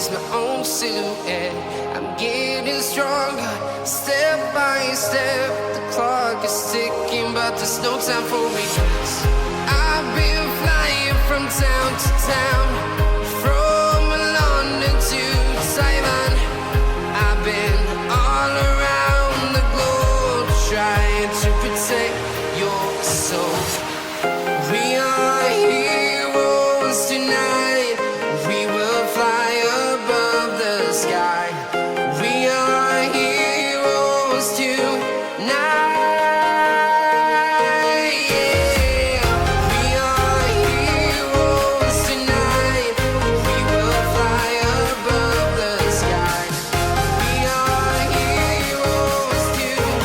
chase my own silhouette. I'm getting stronger, step by step. The clock is ticking, but there's no time for regrets. I've been flying from town to town, from London to Taiwan. I've been all around the globe, trying to protect your soul. We are heroes tonight. We will fly above the sky. We are heroes tonight. Yeah. We are heroes tonight. We will fly above the sky. We are heroes tonight.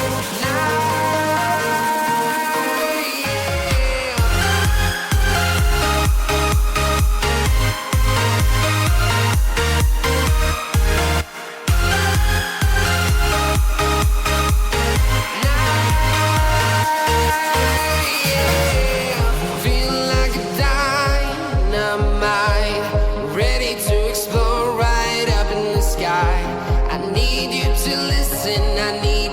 Feel like a dynamite, ready to explode right up in the sky. I need you to listen, I need